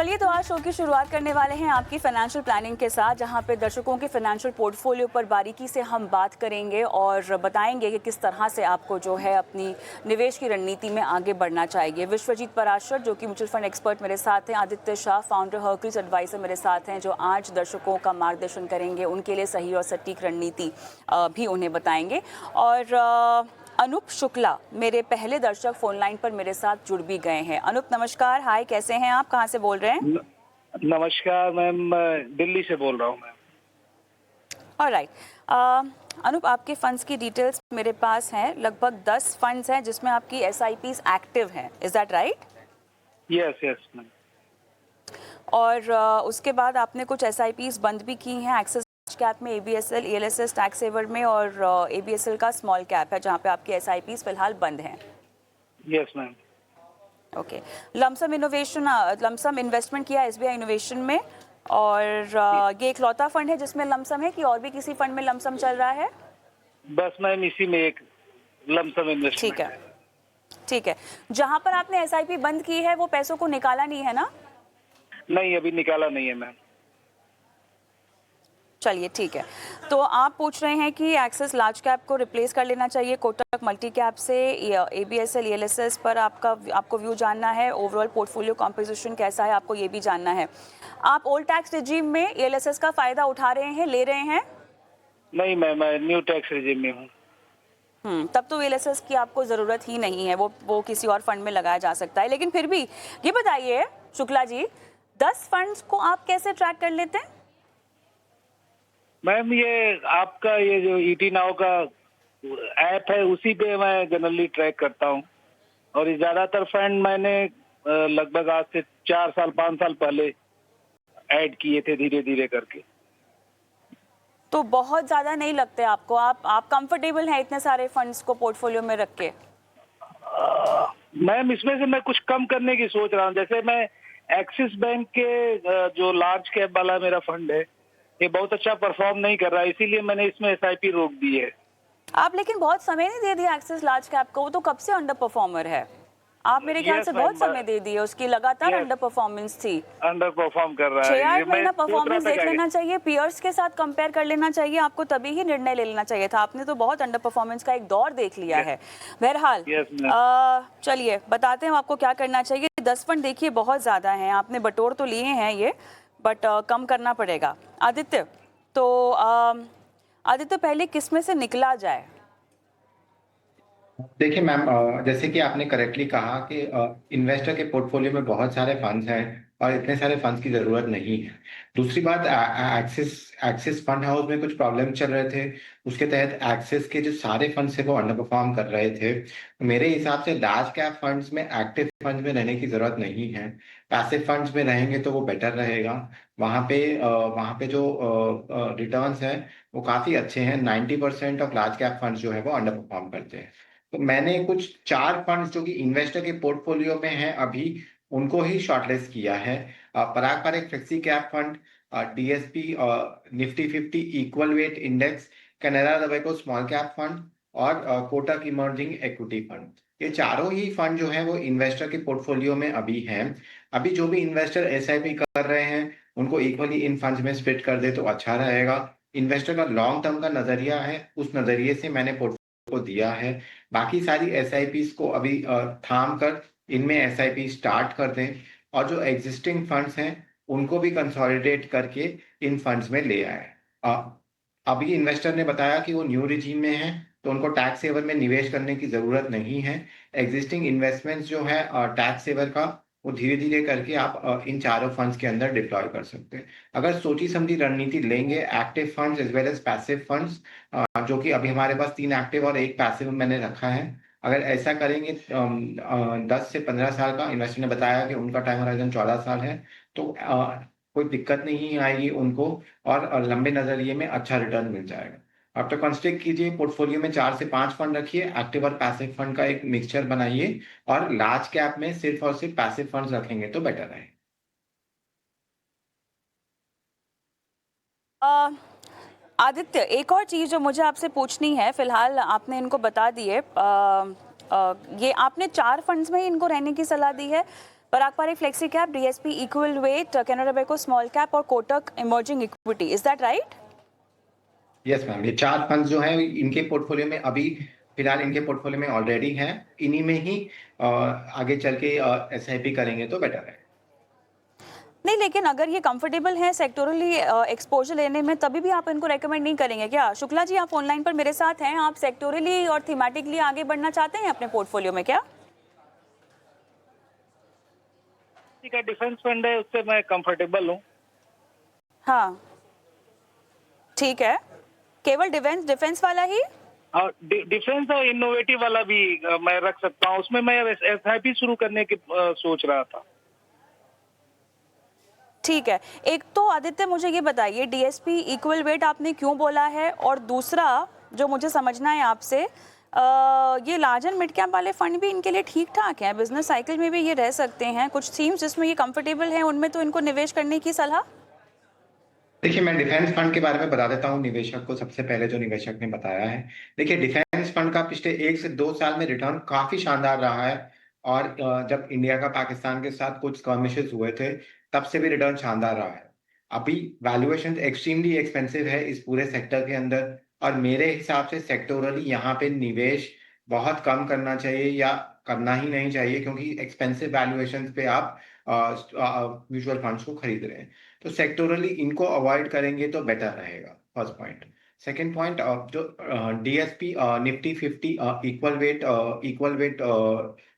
चलिए तो आज शो की शुरुआत करने वाले हैं आपकी फाइनेंशियल प्लानिंग के साथ, जहां पे दर्शकों के फाइनेंशियल पोर्टफोलियो पर बारीकी से हम बात करेंगे और बताएंगे कि किस तरह से आपको जो है अपनी निवेश की रणनीति में आगे बढ़ना चाहिए। विश्वजीत पराशर जो कि म्यूचुअल फंड एक्सपर्ट मेरे साथ हैं, Aditya Shah founder Hercules advisor मेरे साथ हैं, जो आज दर्शकों का मार्गदर्शन करेंगे, उनके लिए सही और सटीक रणनीति भी उन्हें बताएंगे। और अनूप शुक्ला मेरे पहले दर्शक फोन लाइन पर मेरे साथ जुड़ भी गए हैं। अनूप नमस्कार, हाय, कैसे हैं आप, कहां से बोल रहे हैं? नमस्कार मैम, दिल्ली से बोल रहा हूँ मैम। ऑलराइट, अनूप आपके फंड्स की डिटेल्स मेरे पास हैं। लगभग 10 फंड्स हैं जिसमें आपकी SIPs एक्टिव हैं, is that right? Yes yes ma'am. और उसके बाद आपने कुछ SIPs बंद भी की हैं। एक्सिस कैप में ABSL, ELSS, टैक्स सेवर में, और ABSL का स्मॉल कैप है जहां पे आपके SIPs फिलहाल बंद हैं। Yes ma'am. Okay, lump sum investment किया SBI इनोवेशन में, और ये इकलौता फंड है जिसमें लमसम है कि और भी किसी फंड में लमसम चल रहा है? बस मैम इसी में एक लमसम इन्वेस्टमेंट ठीक है, ठीक है। जहां पर आपने SIP बंद की है वो पैसों को निकाला नहीं है ना? नहीं, अभी निकाला नहीं है मैम। चलिए ठीक है। तो आप पूछ रहे हैं कि एक्सिस लार्ज कैप को रिप्लेस कर लेना चाहिए कोटक मल्टी कैप से, ABSL, ELSS पर आपको व्यू जानना है। ओवरऑल पोर्टफोलियो कॉम्पोजिशन कैसा है आपको ये भी जानना है। आप ओल्ड टैक्स रिजीम में ELSS का फायदा उठा रहे हैं, ले रहे हैं? नहीं मैम, मैं न्यू टैक्स रिजीम में हूँ। तब तो ELSS की आपको ज़रूरत ही नहीं है, वो किसी और फंड में लगाया जा सकता है। लेकिन फिर भी ये बताइए शुक्ला जी, 10 फंड्स को आप कैसे ट्रैक कर लेते हैं? मैम ये आपका ये जो ET नाउ का ऐप है उसी पे मैं जनरली ट्रैक करता हूँ, और ये ज्यादातर फंड मैंने लगभग आज से 4 साल 5 साल पहले ऐड किए थे, धीरे धीरे करके। तो बहुत ज़्यादा नहीं लगते आपको? आप कंफर्टेबल हैं इतने सारे फंड्स को पोर्टफोलियो में रख के? मैम इसमें से मैं कुछ कम करने की सोच रहा हूँ। जैसे मैं एक्सिस बैंक के जो लार्ज कैप वाला मेरा फंड है, ये बहुत अच्छा परफॉर्म नहीं कर रहा है, इसीलिए मैंने इसमें SIP रोक दी है। आप लेकिन बहुत समय नहीं दे दिया एक्सिस लार्ज कैप को, वो तो कब से अंडर परफॉर्मर है। आप मेरे ख्याल से बहुत समय दे दिए, उसकी लगातार अंडर परफॉर्मेंस थी। अंडर परफॉर्म कर रहा है। 6-8 महीना परफॉर्मेंस देख लेना चाहिए, पीयर्स के साथ कंपेयर कर लेना चाहिए आपको, तभी ही निर्णय ले लेना चाहिए था। आपने तो बहुत अंडर परफॉर्मेंस का एक दौर देख लिया है। बहरहाल चलिए बताते हैं आपको क्या करना चाहिए। 10 फंड देखिए बहुत ज्यादा हैं, आपने बटोर तो लिए हैं ये, बट कम करना पड़ेगा। आदित्य, तो आदित्य पहले किस में से निकला जाए? देखिए मैम, जैसे कि आपने करेक्टली कहा कि इन्वेस्टर के पोर्टफोलियो में बहुत सारे फंड्स हैं और इतने सारे फंड्स की जरूरत नहीं है। दूसरी बात, एक्सिस फंड हाउस में कुछ प्रॉब्लम चल रहे थे, उसके तहत एक्सिस के जो सारे फंड्स थे वो अंडर परफॉर्म कर रहे थे। मेरे हिसाब से लार्ज कैप फंड्स में, एक्टिव फंड्स में रहने की जरूरत नहीं है। पैसिव फंड्स में रहेंगे तो वो बेटर रहेगा। वहाँ पे जो रिटर्न्स हैं वो काफी अच्छे हैं। 90% ऑफ लार्ज कैप फंड्स जो है वो अंडर परफॉर्म करते हैं। तो मैंने कुछ 4 फंड्स जो कि इन्वेस्टर के पोर्टफोलियो में हैं अभी, उनको ही शॉर्टलिस्ट किया है। Parag Parikh flexi cap fund, DSP Nifty 50 equal weight index, Canara Robeco small cap fund, और कोटक इमर्जिंग इक्विटी फंड। ये चारों ही फंड जो है वो इन्वेस्टर के पोर्टफोलियो में अभी हैं। अभी जो भी इन्वेस्टर SIP कर रहे हैं उनको इक्वली इन फंड्स में स्प्लिट कर दे तो अच्छा रहेगा। इन्वेस्टर का लॉन्ग टर्म का नजरिया है, उस नजरिए से मैंने को दिया है। बाकी सारी SIPs को अभी थाम कर इनमें SIP स्टार्ट कर दें, और जो एग्जिस्टिंग फंड्स हैं उनको भी कंसोलिडेट करके इन फंड्स में ले आए। अभी इन्वेस्टर ने बताया कि वो न्यू रिजीम में है तो उनको टैक्स सेवर में निवेश करने की जरूरत नहीं है। एग्जिस्टिंग इन्वेस्टमेंट्स जो है टैक्स सेवर का, वो धीरे धीरे करके आप इन चारों फंड्स के अंदर डिप्लॉय कर सकते हैं। अगर सोची समझी रणनीति लेंगे, active funds as well as passive funds, जो कि अभी हमारे पास 3 एक्टिव और 1 पैसिव मैंने रखा है, अगर ऐसा करेंगे 10 से 15 साल का, इन्वेस्टर ने बताया कि उनका टाइम होराइजन 14 साल है, तो कोई दिक्कत नहीं आएगी उनको, और लंबे नजरिए में अच्छा रिटर्न मिल जाएगा। अब तो कंस्ट्रक्ट कीजिए, पोर्टफोलियो में 4 से 5 फंड रखिए, एक्टिव और पैसिव फंड का एक मिक्सचर बनाइए, और लार्ज कैप में सिर्फ और सिर्फ पैसिव फंड्स रखेंगे तो बेटर है। आदित्य, एक और चीज़ जो मुझे आपसे पूछनी है, फिलहाल आपने इनको बता दी है, ये आपने 4 फंड्स में ही इनको रहने की सलाह दी है। Parag Parekh flexi cap, DSP equal weight, Canara bank small cap और Kotak emerging equity, is that right? Yes ma'am, ये 4 फंड्स जो हैं इनके पोर्टफोलियो में अभी फिलहाल इनके पोर्टफोलियो में ऑलरेडी हैं। इन्हीं में ही आगे चल के एसआईपी करेंगे तो बेटर है। नहीं, लेकिन अगर ये कंफर्टेबल है सेक्टोरली एक्सपोजर लेने में, तभी भी आप इनको रेकमेंड नहीं करेंगे क्या? शुक्ला जी, आप ऑनलाइन पर मेरे साथ हैं, आप सेक्टोरली और थीमेटिकली आगे बढ़ना चाहते हैं अपने पोर्टफोलियो में क्या? का डिफेंस फंड है, उससे मैं कंफर्टेबल हूँ। हाँ, ठीक है, केवल डिफेंस वाला ही? और डिफेंस और इनोवेटिव वाला भी मैं रख सकता हूँ। उसमें मैं एसआईपी शुरू करने की सोच रहा था। ठीक है, एक तो आदित्य मुझे ये बताइए, डीएसपी इक्वल वेट आपने क्यों बोला है, और दूसरा जो मुझे समझना है आपसे, ये लार्ज एंड मिड कैप वाले फंड भी इनके लिए ठीक ठाक हैं, बिजनेस साइकिल में भी ये रह सकते हैं, कुछ थीम्स जिसमें ये कंफर्टेबल हैं उनमें तो इनको निवेश करने की सलाह? देखिए, मैं डिफेंस फंड के बारे में बता देता हूँ निवेशक को, सबसे पहले जो निवेशक ने बताया है। देखिए, डिफेंस फंड का पिछले 1 से 2 साल में रिटर्न काफी शानदार रहा है। और जब इंडिया का पाकिस्तान के साथ कुछ skirmishes हुए थे, तब से भी रिटर्न शानदार रहा है। अभी वैल्यूएशन एक्सट्रीमली एक्सपेंसिव है इस पूरे सेक्टर के अंदर, और मेरे हिसाब से सेक्टोरली यहाँ पे निवेश बहुत कम करना चाहिए या करना ही नहीं चाहिए, क्योंकि एक्सपेंसिव वैल्यूएशन पे आप म्यूचुअल फंड्स को खरीद रहे हैं। तो सेक्टोरली इनको अवॉइड करेंगे तो बेटर रहेगा, फर्स्ट पॉइंट। सेकेंड पॉइंट, जो DSP Nifty 50 equal wait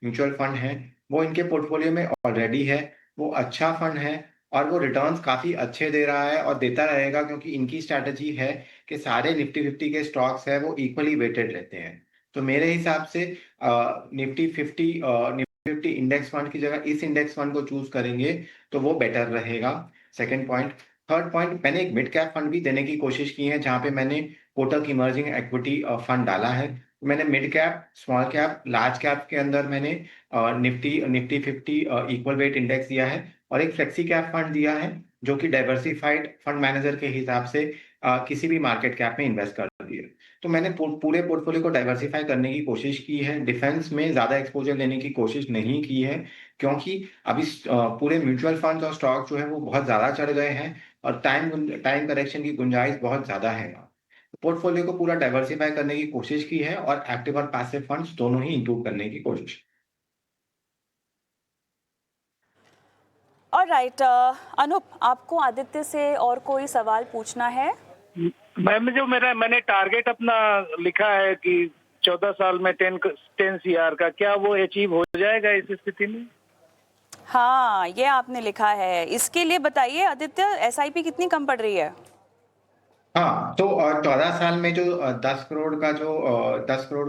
mutual fund है, वो इनके पोर्टफोलियो में ऑलरेडी है। वो अच्छा फंड है और वो रिटर्न्स काफी अच्छे दे रहा है और देता रहेगा, क्योंकि इनकी स्ट्रैटेजी है कि सारे निफ्टी 50 के स्टॉक्स है वो इक्वली वेटेड रहते हैं। तो मेरे हिसाब से निफ्टी 50 इंडेक्स फंड की जगह इस इंडेक्स फंड को चूज करेंगे तो वो बेटर रहेगा। Second point. थर्ड पॉइंट, मैंने एक मिड कैप फंड भी देने की कोशिश की है, जहां पे मैंने कोटक इमर्जिंग इक्विटी फंड डाला है। मैंने mid cap, small cap, large cap के अंदर मैंने Nifty Nifty 50 equal weight index दिया है, और एक फ्लेक्सी कैप फंड दिया है, जो कि डाइवर्सिफाइड फंड मैनेजर के हिसाब से किसी भी मार्केट कैप में इन्वेस्ट कर दिए। तो मैंने पूरे पोर्टफोलियो को डाइवर्सिफाई करने की कोशिश की है, डिफेंस में ज्यादा एक्सपोजर लेने की कोशिश नहीं की है, क्योंकि अभी पूरे म्यूचुअल फंड और स्टॉक जो है वो बहुत ज्यादा चढ़ गए हैं, और टाइम करेक्शन की गुंजाइश बहुत ज्यादा है। पोर्टफोलियो को पूरा डाइवर्सिफाई करने की कोशिश की है, और एक्टिव और पैसिव फंड्स दोनों ही इंक्लूड करने की कोशिश। ऑलराइट, अनूप, आपको आदित्य से और कोई सवाल पूछना है? मैम, जो मैंने टारगेट अपना लिखा है कि 14 साल में 10 सीआर का, क्या वो अचीव हो जाएगा इस स्थिति में? हाँ, ये आपने लिखा है। इसके लिए बताइए आदित्य, एसआईपी कितनी कम पड़ रही है? हाँ, तो 14 साल में जो 10 करोड़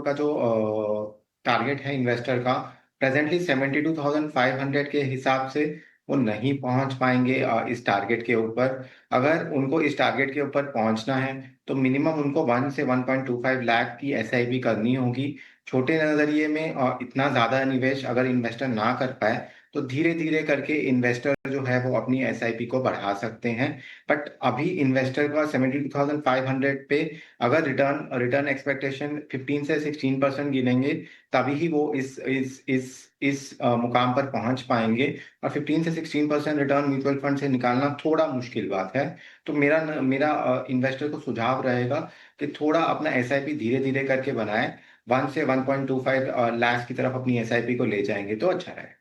का जो टारगेट है इन्वेस्टर का, प्रेजेंटली 72,500 के हिसाब से वो नहीं पहुंच पाएंगे इस टारगेट के ऊपर। अगर उनको इस टारगेट के ऊपर पहुंचना है तो मिनिमम उनको 1 से 1.25 लाख की एसआईपी करनी होगी। छोटे नजरिए में इतना ज्यादा निवेश अगर इन्वेस्टर ना कर पाए, तो धीरे धीरे करके इन्वेस्टर जो है वो अपनी एसआईपी को बढ़ा सकते हैं। बट अभी इन्वेस्टर का 72,500 पे अगर रिटर्न एक्सपेक्टेशन 15 से 16% गिनेंगे, तभी ही वो इस मुकाम पर पहुंच पाएंगे। और 15 से 16% रिटर्न म्यूचुअल फंड से निकालना थोड़ा मुश्किल बात है। तो मेरा इन्वेस्टर को सुझाव रहेगा कि थोड़ा अपना एसआईपी धीरे धीरे करके बनाए। 1 से 1.25 लाख की तरफ अपनी एसआईपी को ले जाएंगे तो अच्छा रहेगा।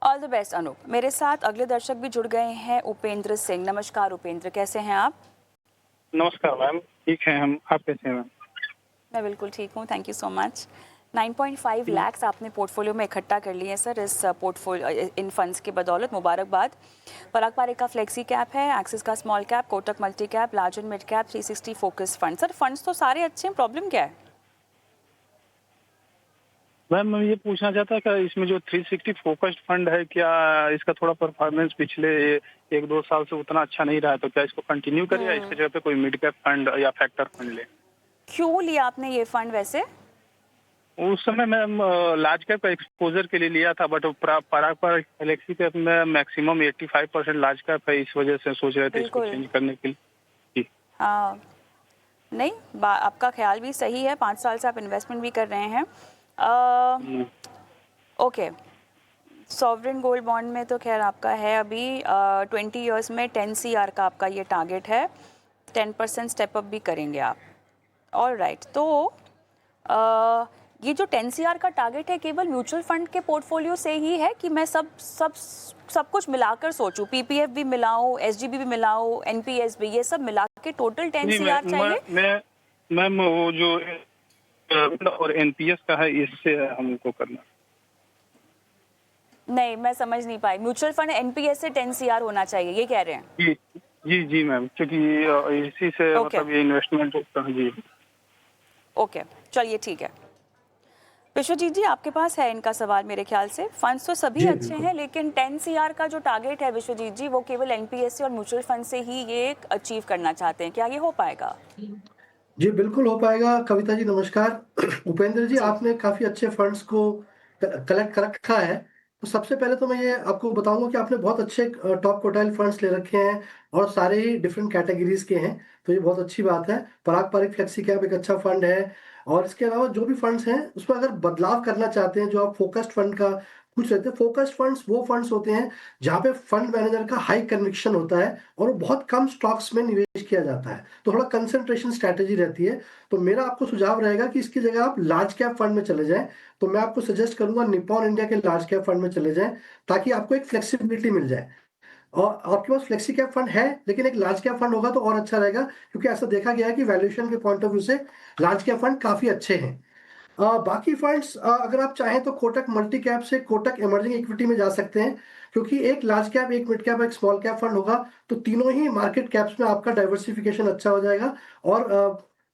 All the best Anoop. मेरे साथ अगले दर्शक भी जुड़ गए हैं, उपेंद्र सिंह। नमस्कार उपेंद्र, कैसे हैं आप? नमस्कार मैम, ठीक है हम। आप कैसे हैं मैम? मैं बिल्कुल ठीक हूँ, thank you so much. 9.5 lakh आपने पोर्टफोलियो में इकट्ठा कर लिए हैं सर, इस पोर्टफोलियो इन फंड्स की बदौलत, मुबारकबाद। पराग पारेख का फ्लेक्सी कैप है, एक्सिस का small cap, Kotak multi cap, large and mid cap, 360 focus fund. Sir funds तो सारे अच्छे हैं, प्रॉब्लम क्या है? मैम, मैं ये पूछना चाहता कि इसमें जो 360 फोकस्ड फंड है, क्या इसका थोड़ा परफॉर्मेंस पिछले 1-2 साल से उतना अच्छा नहीं रहा है, तो क्या इसको कंटिन्यू करें या इसकी जगह पे कोई मिड कैप फंड या फैक्टर फंड ले? क्यों लिया आपने ये फंड वैसे? उस समय मैम लार्ज कैप का एक्सपोजर के लिए लिया था, बट पराग पर फ्लेक्सी कैप में मैक्सिमम 85% लार्ज कैप है, इस वजह से सोच रहे थे इसको चेंज करने के लिए। हाँ, नहीं, आपका ख्याल भी सही है, 5 साल से आप इन्वेस्टमेंट भी कर रहे हैं। ओके, सॉवरेन गोल्ड बॉन्ड में तो खैर आपका है अभी 20 इयर्स में 10 CR का आपका ये टारगेट है, 10% स्टेप अप भी करेंगे आप। ऑल राइट, तो ये जो 10 CR का टारगेट है केवल म्यूचुअल फंड के पोर्टफोलियो से ही है कि मैं सब कुछ मिलाकर सोचूं, PPF भी मिलाऊं, SGB भी मिलाऊं, NPS भी, ये सब मिला के टोटल 10 CR चाहिए? मैम वो जो और NPS का है इससे हमको करना। नहीं, मैं समझ नहीं पाई। म्यूचुअल फंड NPS से 10 CR होना चाहिए, ये कह रहे हैं? जी जी जी मैम, क्योंकि इसी से मतलब ये इन्वेस्टमेंट होता है। जी ओके, चलिए ठीक है। विश्वजीत जी, आपके पास है इनका सवाल मेरे ख्याल से। फंड्स तो सभी अच्छे हैं, लेकिन 10 CR का जो टारगेट है विश्वजीत जी, वो केवल NPS से और म्यूचुअल फंड से ही ये अचीव करना चाहते हैं। क्या ये हो पाएगा? जी बिल्कुल हो पाएगा। कविता जी नमस्कार। उपेंद्र जी, जी। आपने काफी अच्छे फंड्स को कलेक्ट कर रखा है। तो सबसे पहले तो मैं ये आपको बताऊंगा कि आपने बहुत अच्छे टॉप क्वार्टाइल फंड्स ले रखे हैं और सारे ही डिफरेंट कैटेगरीज के हैं, तो ये बहुत अच्छी बात है। पराग पारिक फ्लेक्सी कैप एक अच्छा फंड है, और इसके अलावा जो भी फंड्स हैं उसमें अगर बदलाव करना चाहते हैं, जो आप फोकस्ड फंड का पूछ रहे थे, फोकस्ड फंड्स वो फंड्स होते हैं जहाँ पे फंड मैनेजर का हाई कन्विक्शन होता है और वो बहुत कम स्टॉक्स में निवेश किया जाता है, तो थोड़ा कंसंट्रेशन स्ट्रैटेजी रहती है। तो मेरा आपको सुझाव रहेगा कि इसकी जगह आप लार्ज कैप फंड में चले जाएं। तो मैं आपको सजेस्ट करूंगा निप्पॉन इंडिया के लार्ज कैप फंड में चले जाएं, ताकि आपको एक फ्लेक्सिबिलिटी मिल जाए। और आपके पास फ्लेक्सी कैप फंड है, लेकिन एक लार्ज कैप फंड होगा तो और अच्छा रहेगा, क्योंकि ऐसा देखा गया है कि वैल्यूएशन के पॉइंट ऑफ व्यू से लार्ज कैप फंड काफी अच्छे हैं। बाकी फंड्स अगर आप चाहें तो कोटक मल्टी कैप से कोटक इमर्जिंग इक्विटी में जा सकते हैं, क्योंकि एक लार्ज कैप, एक मिड कैप, एक स्मॉल कैप फंड होगा, तो तीनों ही मार्केट कैप्स में आपका डाइवर्सिफिकेशन अच्छा हो जाएगा। और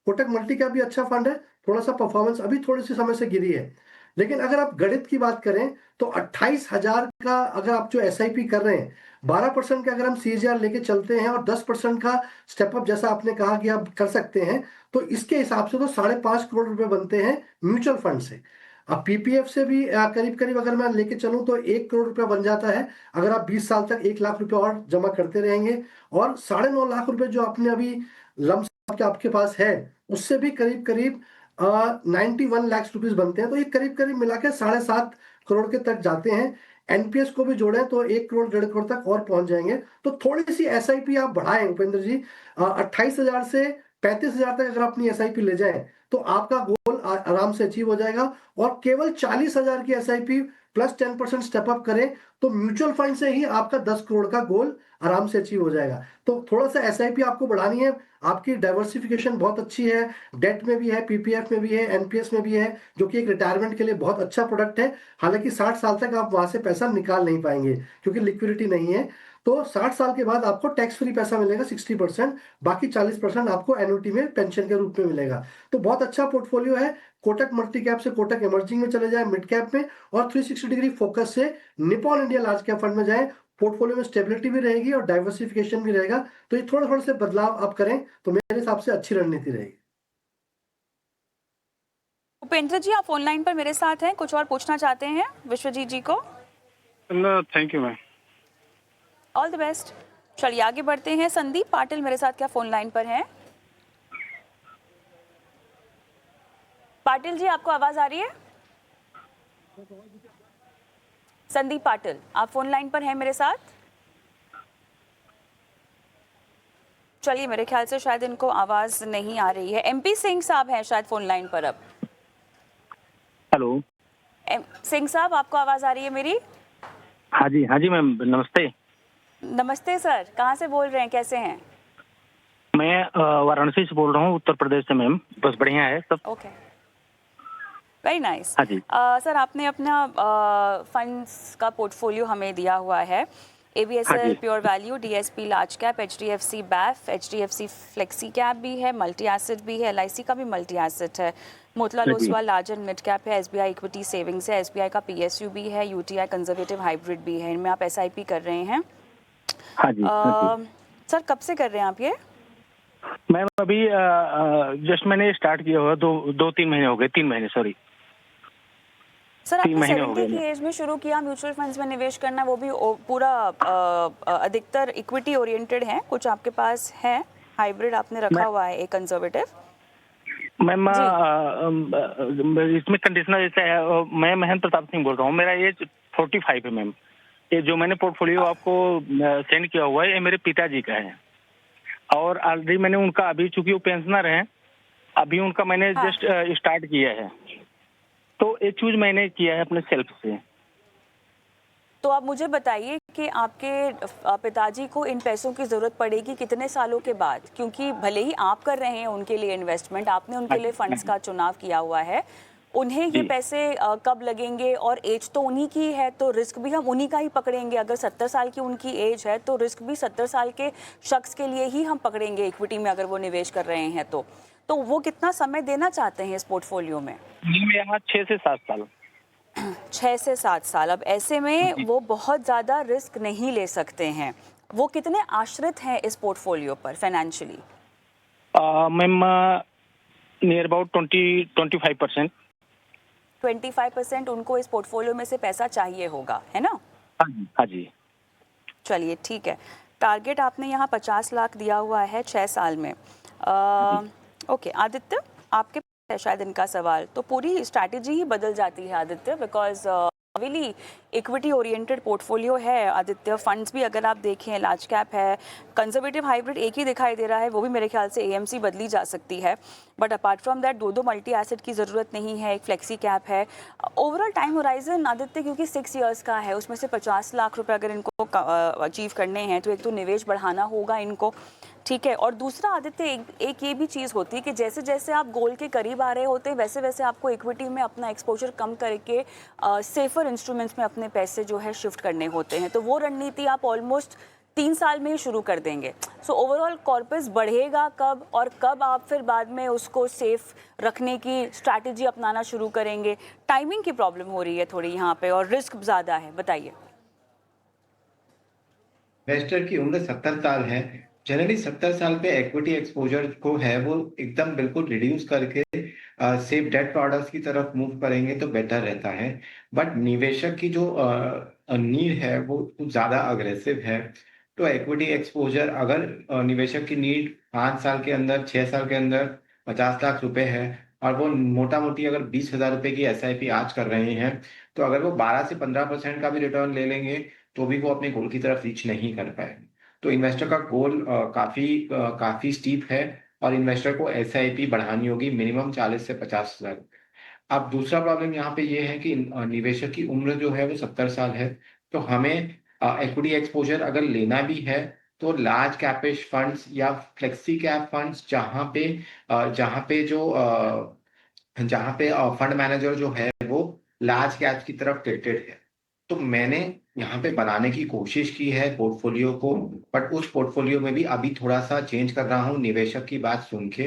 कोटक मल्टी कैप भी अच्छा फंड है, थोड़ा सा परफॉर्मेंस अभी थोड़ी सी समय से गिरी है। लेकिन अगर आप गणित की बात करें तो 28,000 का अगर आप जो SIP कर रहे हैं, 12% का अगर हम CAGR लेके चलते हैं और 10% का स्टेपअप जैसा आपने कहा कि आप कर सकते हैं, तो इसके हिसाब से तो 5.5 करोड़ रुपए बनते हैं म्यूचुअल फंड से। अब PPF से भी करीब करीब अगर मैं लेके चलूं तो 1 करोड़ रुपया बन जाता है, अगर आप 20 साल तक 1 लाख रुपए और जमा करते रहेंगे। और 9.5 लाख रुपए जो आपने अभी लमसम के आपके पास है, उससे भी करीब करीब 91 लाख रुपीस बनते हैं, तो ये करीब करीब मिला के 7.5 करोड़ के तक जाते हैं। NPS को भी जोड़ें तो 1 करोड़ 1.5 करोड़ तक और पहुंच जाएंगे। तो थोड़ी सी SIP आप बढ़ाएं उपेंद्र जी, 28,000 से 35,000 तक अगर अपनी SIP ले जाएं तो आपका गोल आराम से अचीव हो जाएगा। और केवल 40,000 की SIP प्लस 10% स्टेपअप करें तो म्यूचुअल फंड से ही आपका 10 करोड़ का गोल आराम से अचीव हो जाएगा। तो थोड़ा सा SIP आपको बढ़ानी है। आपकी डाइवर्सिफिकेशन बहुत अच्छी है, डेट में भी है, PPF में भी है, NPS में भी है, जो कि एक रिटायरमेंट के लिए बहुत अच्छा प्रोडक्ट है। हालांकि 60 साल तक आप वहां से पैसा निकाल नहीं पाएंगे क्योंकि लिक्विडिटी नहीं है। तो 60 साल के बाद आपको टैक्स फ्री पैसा मिलेगा 60%, बाकी 40% आपको एन्युटी में पेंशन के रूप में मिलेगा। तो बहुत अच्छा पोर्टफोलियो है। कोटक मल्टी कैप से कोटक इमर्जिंग में चले जाएं मिड कैप में, और 360 डिग्री फोकस से Nippon India large cap fund में जाएं। पोर्टफोलियो में स्टेबिलिटी भी रहेगी और डाइवर्सिफिकेशन भी रहेगा। तो ये थोड़े थोड़े से बदलाव आप करें तो मेरे हिसाब से अच्छी रणनीति रहेगी। उपेंद्र जी, आप ऑनलाइन पर मेरे साथ हैं, कुछ और पूछना चाहते हैं विश्वजीत जी को? Thank you ma'am. All the best. चलिए आगे बढ़ते हैं। संदीप पाटिल मेरे साथ क्या फोन लाइन पर हैं? पाटिल जी, आपको आवाज आ रही है? संदीप पाटिल, आप फोन लाइन पर हैं मेरे साथ? चलिए, मेरे ख्याल से शायद इनको आवाज नहीं आ रही है। MP सिंह साहब हैं शायद फोन लाइन पर अब। हेलो सिंह साहब, आपको आवाज आ रही है मेरी? हाँ जी मैम, नमस्ते। नमस्ते सर, कहाँ से बोल रहे हैं, कैसे हैं? मैं वाराणसी से बोल रहा हूँ, उत्तर प्रदेश से मैम। बस बढ़िया है सब। Okay, very nice. हाँ जी। सर, आपने अपना फंड्स का पोर्टफोलियो हमें दिया हुआ है। ABSL pure value, DSP large cap, HDFC BAF, HDFC flexi cap भी है, मल्टी एसेट भी है, LIC का भी मल्टी एसेट है, Motilal Oswal large and mid cap है, SBI इक्विटी सेविंग्स है, SBI का PSU भी है, UTI कंजर्वेटिव हाइब्रिड भी है। इनमें आप SIP कर रहे हैं। हाँ जी। सर, कब से कर रहे हैं आप ये? मैम अभी जस्ट मैंने स्टार्ट किया हुआ, 2-3 महीने हो गए, 3 महीने सॉरी। सर, आपने 70 की एज में शुरू किया म्यूचुअल फंड्स में निवेश करना, वो भी पूरा अधिकतर इक्विटी ओरिएंटेड है, कुछ आपके पास है हाइब्रिड आपने रखा हुआ है, एक कंजर्वेटिव? मैम इसमें कंडीशनर ऐसा है। मैं महेंद्र प्रताप सिंह बोल रहा हूँ। मेरा एज 45 है मैम। ये जो मैंने पोर्टफोलियो आपको सेंड किया हुआ है, ये मेरे पिताजी का है और ऑलरेडी मैंने उनका, अभी चूंकि वो पेंशनर हैं, अभी उनका मैंने हाँ। जस्ट स्टार्ट किया है, तो ये चूज मैंने किया है अपने सेल्फ से। तो आप मुझे बताइए कि आपके पिताजी को इन पैसों की ज़रूरत पड़ेगी कितने सालों के बाद? क्योंकि भले ही आप कर रहे हैं उनके लिए इन्वेस्टमेंट, आपने उनके लिए फंड्स का चुनाव किया हुआ है, उन्हें ये जी। पैसे कब लगेंगे? और एज तो उन्हीं की है, तो रिस्क भी हम उन्हीं का ही पकड़ेंगे। अगर 70 साल की उनकी एज है तो रिस्क भी 70 साल के शख्स के लिए ही हम पकड़ेंगे इक्विटी में, अगर वो निवेश कर रहे हैं तो वो कितना समय देना चाहते हैं इस पोर्टफोलियो में? मैं यहाँ 6 से 7 साल। 6 से 7 साल। अब ऐसे में वो बहुत ज़्यादा रिस्क नहीं ले सकते हैं। वो कितने आश्रित हैं इस पोर्टफोलियो पर फाइनेंशियली? Ma'am near about 25%। 25% उनको इस पोर्टफोलियो में से पैसा चाहिए होगा, है ना? हाँ जी, हाँ जी। चलिए ठीक है। टारगेट आपने यहाँ 50 लाख दिया हुआ है 6 साल में। ओके आदित्य, आपके पास है शायद इनका सवाल, तो पूरी स्ट्रैटेजी ही बदल जाती है Aditya, because heavily equity oriented portfolio है आदित्य। फंड्स भी अगर आप देखें लार्ज कैप है, कंजर्वेटिव हाइब्रिड एक ही दिखाई दे रहा है, वो भी मेरे ख्याल से एएमसी बदली जा सकती है, बट अपार्ट फ्रॉम दैट दो मल्टी एसेट की ज़रूरत नहीं है, एक फ्लेक्सी कैप है। ओवरऑल टाइम होराइजन आदित्य क्योंकि 6 इयर्स का है, उसमें से 50 लाख रुपए अगर इनको अचीव करने हैं तो एक तो निवेश बढ़ाना होगा इनको, ठीक है। और दूसरा आदित्य एक ये भी चीज़ होती है कि जैसे जैसे आप गोल के करीब आ रहे होते हैं वैसे वैसे आपको इक्विटी में अपना एक्सपोजर कम करके सेफर इंस्ट्रूमेंट्स में अपने पैसे जो है शिफ्ट करने होते हैं, तो वो रणनीति आप ऑलमोस्ट 3 साल में ही शुरू कर देंगे। सो ओवरऑल कॉर्पस बढ़ेगा कब, और कब आप फिर बाद में उसको सेफ रखने की स्ट्रैटेजी अपनाना शुरू करेंगे? टाइमिंग की प्रॉब्लम हो रही है थोड़ी यहाँ पे और रिस्क ज़्यादा है, बताइए। इन्वेस्टर की उम्र 70 साल है। जनरली 70 साल पे इक्विटी एक्सपोजर को है वो एकदम बिल्कुल रिड्यूस करके सेफ डेट प्रोडक्ट्स की तरफ मूव करेंगे तो बेटर रहता है। बट निवेशक की जो नीड है वो कुछ ज्यादा अग्रेसिव है। तो इक्विटी एक्सपोजर अगर निवेशक की नीड 5 साल के अंदर 6 साल के अंदर 50 लाख रुपए है और वो मोटा मोटी अगर 20,000 रुपए की एसआईपी आज कर रहे हैं, तो अगर वो 12 से 15% का भी रिटर्न ले लेंगे तो भी वो अपने गोल की तरफ रीच नहीं कर पाएंगे। तो इन्वेस्टर का गोल काफी स्टीप है और इन्वेस्टर को एसआईपी बढ़ानी होगी मिनिमम 40 से 50,000। अब दूसरा प्रॉब्लम यहाँ पे ये है कि निवेशक की उम्र जो है वो 70 साल है। तो हमें इक्विटी एक्सपोजर अगर लेना भी है तो लार्ज कैपिश फंड्स या फ्लेक्सी कैप फंड्स जहाँ पे फंड मैनेजर जो है वो लार्ज कैप की तरफ टिल्टेड है। तो मैंने यहाँ पे बनाने की कोशिश की है पोर्टफोलियो को, बट उस पोर्टफोलियो में भी अभी थोड़ा सा चेंज कर रहा हूँ निवेशक की बात सुन के।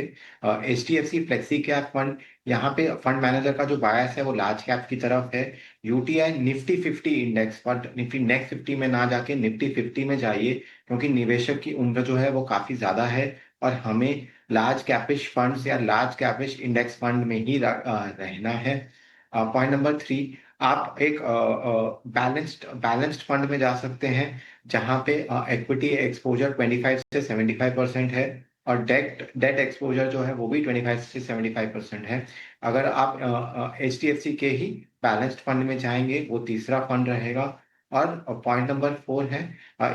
HDFC फ्लेक्सी कैप फंड, यहाँ पे फंड मैनेजर का जो बायस है वो लार्ज कैप की तरफ है। UTI Nifty 50 index fund, Nifty next 50 में ना जाके निफ्टी 50 में जाइए, क्योंकि निवेशक की उम्र जो है वो काफी ज्यादा है और हमें लार्ज कैपिश फंड्स या लार्ज कैपिश इंडेक्स फंड में ही रहना है। पॉइंट नंबर 3, आप एक बैलेंस्ड फंड में जा सकते हैं जहां पे इक्विटी एक्सपोजर 25 से 75% है और डेट एक्सपोजर जो है वो भी 25 से 75% है। अगर आप HDFC के ही बैलेंस्ड फंड में जाएंगे वो तीसरा फंड रहेगा। और पॉइंट नंबर 4 है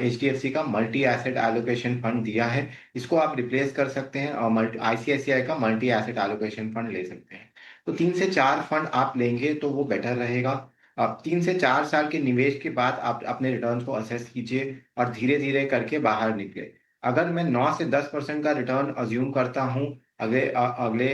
HDFC का मल्टी एसेट एलोकेशन फंड दिया है, इसको आप रिप्लेस कर सकते हैं और ICICI का मल्टी एसेट एलोकेशन फंड ले सकते हैं। तो 3 से 4 फंड आप लेंगे तो वो बेटर रहेगा। आप 3 से 4 साल के निवेश के बाद आप अपने रिटर्न को असेस कीजिए और धीरे धीरे करके बाहर निकले। अगर मैं 9 से 10% का रिटर्न अज्यूम करता हूँ अगले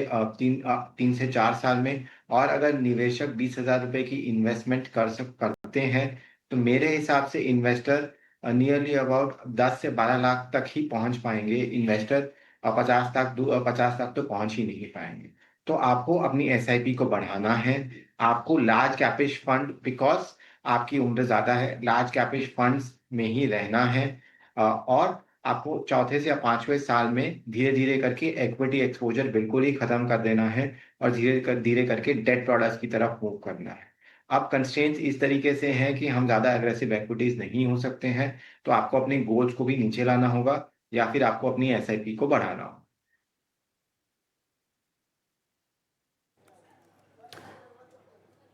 3 से 4 साल में, और अगर निवेशक 20,000 रुपए की इन्वेस्टमेंट करते हैं, तो मेरे हिसाब से इन्वेस्टर नियरली अबाउट 10 से 12 लाख तक ही पहुंच पाएंगे। इन्वेस्टर 50 लाख तो पहुंच ही नहीं पाएंगे। तो आपको अपनी एसआईपी को बढ़ाना है। आपको लार्ज कैपिश फंड, बिकॉज आपकी उम्र ज्यादा है, लार्ज कैपिश फंड्स में ही रहना है। और आपको चौथे से या 5वें साल में धीरे धीरे करके इक्विटी एक्सपोजर बिल्कुल ही खत्म कर देना है और धीरे करके डेट प्रोडक्ट्स की तरफ मूव करना है। अब कंस्ट्रेंट्स इस तरीके से हैं कि हम ज्यादा एग्रेसिव इक्विटीज नहीं हो सकते हैं, तो आपको अपने गोल्स को भी नीचे लाना होगा या फिर आपको अपनी एसआईपी को बढ़ाना होगा।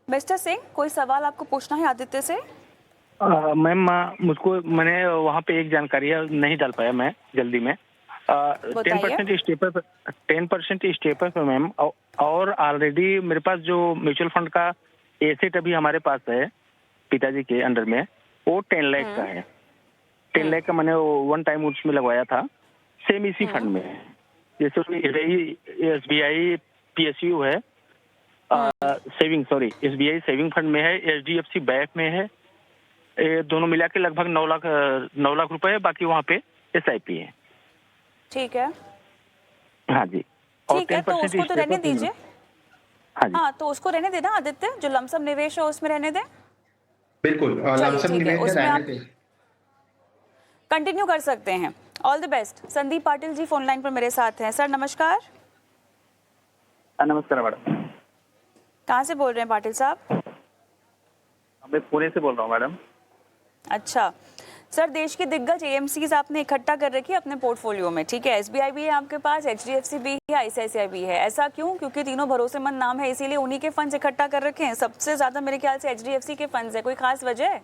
मिस्टर सिंह, कोई सवाल आपको पूछना है आदित्य से? मैम मुझको मैंने वहाँ पे एक जानकारी नहीं डाल पाया मैं जल्दी में। 10% स्टेपर पे मैम, और ऑलरेडी मेरे पास जो म्यूचुअल फंड का एसेट अभी हमारे पास है पिताजी के अंडर में, वो 10 लाख का है। 10 लाख का मैंने वन टाइम उसमें लगवाया था, सेम इसी फंड में है। जैसे SBI PSU है, SBI सेविंग फंड में है, HDFC बैंक में है। ये दोनों मिला के लगभग 9 लाख रुपए है। बाकी वहाँ पे SIP है। ठीक है, हाँ जी। और ठीक है, तो 10% उसको तो रहने दीजिए। हाँ जी। हाँ, तो उसको रहने देना आदित्य, जो लमसम निवेश है उसमें रहने दें। बिल्कुल, चलिए लमसम ठीक है, निवेश में उसमें रहने आप दें। कंटिन्यू कर सकते हैं। All the best. Sandeep Patil ji phone line पर मेरे साथ हैं। सर नमस्कार। नमस्कार मैडम, कहाँ से बोल रहे हैं पाटिल साहब? मैं पुणे से बोल रहा हूँ मैडम। अच्छा सर, देश की दिग्गज AMCs आपने इकट्ठा कर रखी है अपने पोर्टफोलियो में, ठीक है? SBI भी है आपके पास, HDFC भी है, ICICI भी है। ऐसा क्यों? क्योंकि तीनों भरोसेमंद नाम है, इसीलिए उन्हीं के फंड्स इकट्ठा कर रखे हैं। सबसे ज्यादा मेरे ख्याल से HDFC के फंड्स है। कोई खास वजह?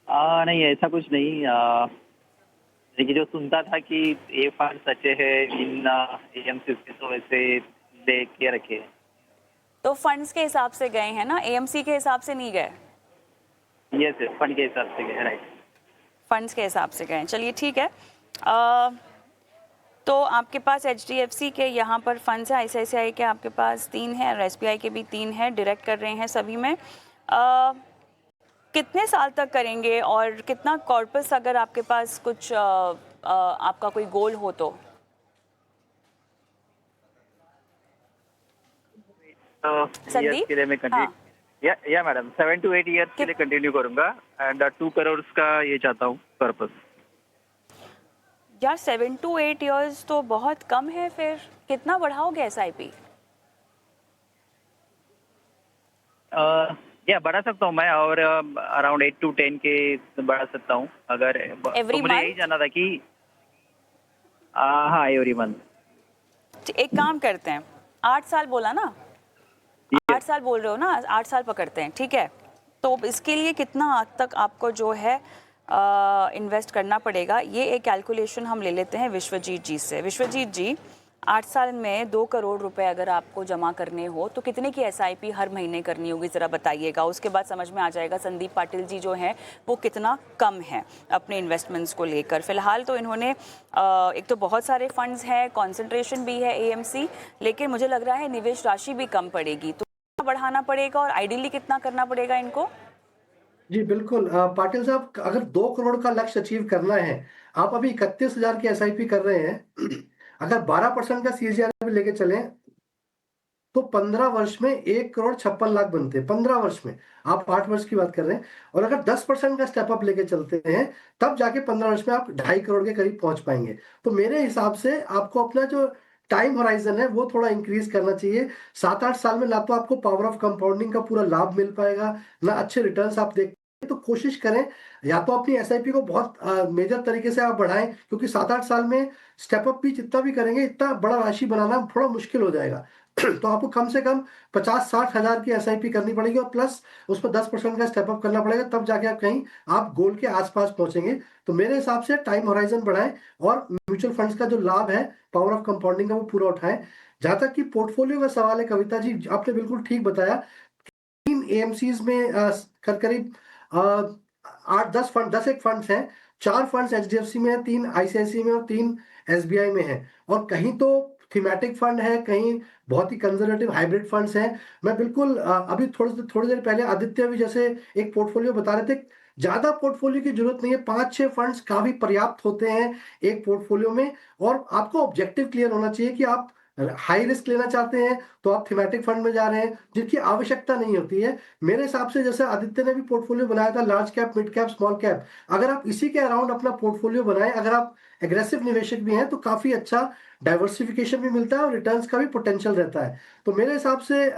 नहीं, ऐसा कुछ नहीं। लेकिन जो सुनता था कि ये फंड अच्छे है इन AMC के, तो वैसे लेके रखे। तो फंड्स के हिसाब से गए हैं ना, AMC के हिसाब से नहीं गए? ये सर फंड के हिसाब से गए, राइट। फंड्स के हिसाब से गए, चलिए ठीक है। तो आपके पास HDFC के यहाँ पर फंड्स है, ICICI के आपके पास 3 है और SBI के भी 3 है, डायरेक्ट कर रहे हैं सभी में। कितने साल तक करेंगे और कितना कॉर्पस, अगर आपके पास कुछ आपका कोई गोल हो तो? संदीप? के लिए मैं कंटिन्यू, या मैडम 7 to 8 ईयर्स के लिए कंटिन्यू करूंगा एंड 2 करोड़ का ये चाहता हूँ पर्पस। यार 7 to 8 ईयर्स तो बहुत कम है, फिर कितना बढ़ाओगे SIP? या बढ़ा सकता हूँ मैं, और अराउंड 8 to 10 के बढ़ा सकता हूँ अगर। Every तो मुझे यही month? जानना था कि हाँ, एवरी मंथ। एक काम करते हैं, 8 साल बोला ना? 8 साल बोल रहे हो ना? 8 साल पकड़ते हैं, ठीक है? तो इसके लिए कितना तक आपको जो है इन्वेस्ट करना पड़ेगा, ये एक कैलकुलेशन हम ले लेते हैं विश्वजीत जी से। विश्वजीत जी, 8 साल में 2 करोड़ रुपए अगर आपको जमा करने हो तो कितने की SIP हर महीने करनी होगी, ज़रा बताइएगा। उसके बाद समझ में आ जाएगा संदीप पाटिल जी जो हैं वो कितना कम है अपने इन्वेस्टमेंट्स को लेकर। फिलहाल तो इन्होंने एक तो बहुत सारे फंड्स हैं, कॉन्सेंट्रेशन भी है AMC, लेकिन मुझे लग रहा है निवेश राशि भी कम पड़ेगी, तो बढ़ाना पड़ेगा और आइडियली कितना करना पड़ेगा इनको? जी बिल्कुल, पाटिल साहब, अगर 2 करोड़ का लक्ष्य अचीव करना है, आप अभी 31,000 की SIP कर रहे हैं, अगर 12% का CAGR भी लेके चलें तो 15 वर्ष में 1,56,00,000 बनते हैं। 15 वर्ष में, आप 8 वर्ष की बात कर रहे हैं, और अगर 10% का स्टेप अप लेके चलते हैं तब जाके 15 वर्ष में आप 2.5 करोड़ के करीब पहुंच पाएंगे। तो मेरे हिसाब से आपको अपना जो टाइम होराइजन है वो थोड़ा इंक्रीज करना चाहिए। 7-8 साल में ना तो आपको पावर ऑफ कंपाउंडिंग का पूरा लाभ मिल पाएगा, ना अच्छे रिटर्न्स आप देख, तो कोशिश करें या तो अपनी SIP को बहुत मेजर तरीके से आप बढ़ाएं, क्योंकि 7-8 साल में स्टेप अप भी जितना भी करेंगे इतना बड़ा राशि बनाना थोड़ा मुश्किल हो जाएगा। तो आपको कम से कम 50-60 हजार की SIP करनी पड़ेगी और प्लस उस पर 10% का स्टेप अप करना पड़ेगा, तब जाके आप कहीं आप गोल के आसपास पहुंचेंगे। तो मेरे हिसाब से टाइम होराइजन बढ़ाएं और म्यूचुअल फंड्स का जो लाभ है पावर ऑफ कंपाउंडिंग का वो पूरा उठाएं। जहां तक कि पोर्टफोलियो का सवाल है, कविता जी आपने बिल्कुल ठीक बताया। 3 AMCs में करीब 8-10 फंड, 10 एक फंड्स हैं। 4 फंड्स HDFC में है, 3 ICICI में और 3 SBI में है, और कहीं तो थीमेटिक फंड है, कहीं बहुत ही कंजर्वेटिव हाइब्रिड फंड्स हैं। मैं बिल्कुल अभी थोड़ी देर पहले आदित्य भी जैसे एक पोर्टफोलियो बता रहे थे, ज्यादा पोर्टफोलियो की जरूरत नहीं है, 5-6 फंड्स काफी पर्याप्त होते हैं एक पोर्टफोलियो में। और आपको ऑब्जेक्टिव क्लियर होना चाहिए कि आप हाई रिस्क लेना चाहते हैं तो आप थीमेटिक फंड में जा रहे हैं जिनकी आवश्यकता नहीं होती है। मेरे हिसाब से जैसे आदित्य ने भी पोर्टफोलियो बनाया था, large cap, mid cap, small cap, अगर आप इसी के अराउंड अपना पोर्टफोलियो बनाएं, अगर आप एग्रेसिव निवेशक भी हैं तो काफी अच्छा डाइवर्सिफिकेशन भी मिलता है और रिटर्न्स का भी पोटेंशियल रहता है। तो मेरे हिसाब से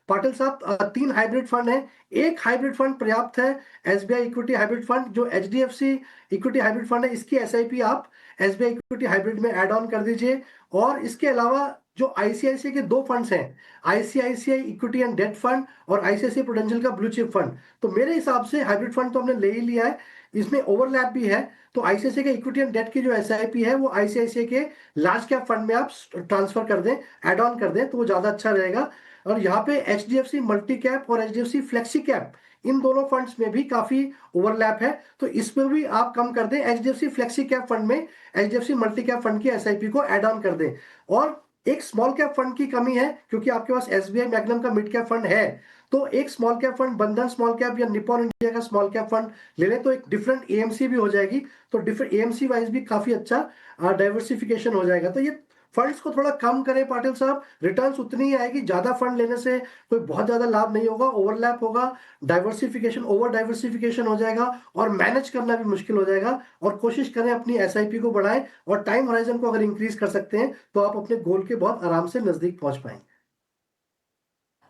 पाटिल साहब, 3 हाइब्रिड फंड हैं, एक हाइब्रिड फंड पर्याप्त है, SBI इक्विटी हाइब्रिड फंड। जो HDFC इक्विटी हाइब्रिड फंड है इसकी SIP आप SBI इक्विटी हाइब्रिड में ऐड ऑन कर दीजिए, और इसके अलावा जो आईसीआईसीआई के 2 फंड्स हैं, ICICI equity and debt fund और आईसीआईसीआई प्रूडेंशियल का ब्लू चिप फंड। तो मेरे हिसाब से हाइब्रिड फंड तो हमने ले ही लिया है, इसमें ओवरलैप भी है। तो आईसीआईसीआई का इक्विटी एंड डेट की जो एसआईपी है वो आईसीआईसीआई के लार्ज कैप फंड में आप ट्रांसफर कर दें, ऐड ऑन कर दें, तो वो ज्यादा अच्छा रहेगा। और यहाँ पे एचडीएफसी मल्टी कैप और एचडीएफसी फ्लेक्सी कैप, इन दोनों फंड्स में भी काफी ओवरलैप है, तो इसमें भी आप कम कर दें। एचडीएफसी फ्लेक्सी कैप फंड में एचडीएफसी मल्टी कैप फंड की एसआईपी को ऐड ऑन कर दें। और एक स्मॉल कैप फंड की कमी है, क्योंकि आपके पास एसबीआई मैग्नम का मिड कैप फंड है, तो एक स्मॉल कैप फंड बंधन स्मॉल कैप या निप्पॉन इंडिया का स्मॉल कैप फंड ले लें, तो एक डिफरेंट एएमसी भी हो जाएगी, तो डिफरेंट एएमसी वाइज भी काफी अच्छा डाइवर्सिफिकेशन हो जाएगा। तो ये फंड्स को थोड़ा कम करें पाटिल साहब, रिटर्न्स उतनी ही आएगी, ज्यादा फंड लेने से कोई बहुत ज्यादा लाभ नहीं होगा, ओवरलैप होगा, डाइवर्सिफिकेशन ओवर डाइवर्सिफिकेशन हो जाएगा और मैनेज करना भी मुश्किल हो जाएगा। और कोशिश करें अपनी एसआईपी को बढ़ाएं और टाइम होराइजन को अगर इंक्रीज कर सकते हैं तो आप अपने गोल के बहुत आराम से नजदीक पहुंच पाएंगे।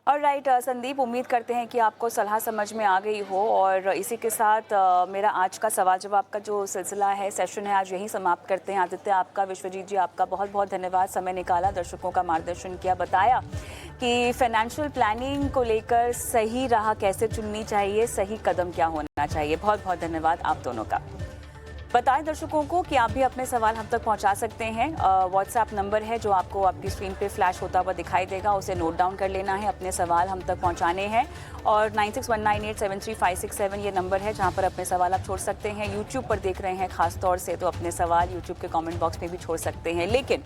और राइट संदीप, उम्मीद करते हैं कि आपको सलाह समझ में आ गई हो। और इसी के साथ मेरा आज का सवाल जवाब का जो सिलसिला है, सेशन है, आज यहीं समाप्त करते हैं। आदित्य आपका, विश्वजीत जी आपका बहुत बहुत धन्यवाद, समय निकाला, दर्शकों का मार्गदर्शन किया, बताया कि फाइनेंशियल प्लानिंग को लेकर सही राह कैसे चुननी चाहिए, सही कदम क्या होना चाहिए। बहुत बहुत धन्यवाद आप दोनों का। बताएं दर्शकों को कि आप भी अपने सवाल हम तक पहुंचा सकते हैं। व्हाट्सएप नंबर है जो आपको आपकी स्क्रीन पे फ्लैश होता हुआ दिखाई देगा, उसे नोट डाउन कर लेना है, अपने सवाल हम तक पहुंचाने हैं। और 9619873567 ये नंबर है जहां पर अपने सवाल आप छोड़ सकते हैं। यूट्यूब पर देख रहे हैं खास तौर से, तो अपने सवाल यूट्यूब के कमेंट बॉक्स में भी छोड़ सकते हैं। लेकिन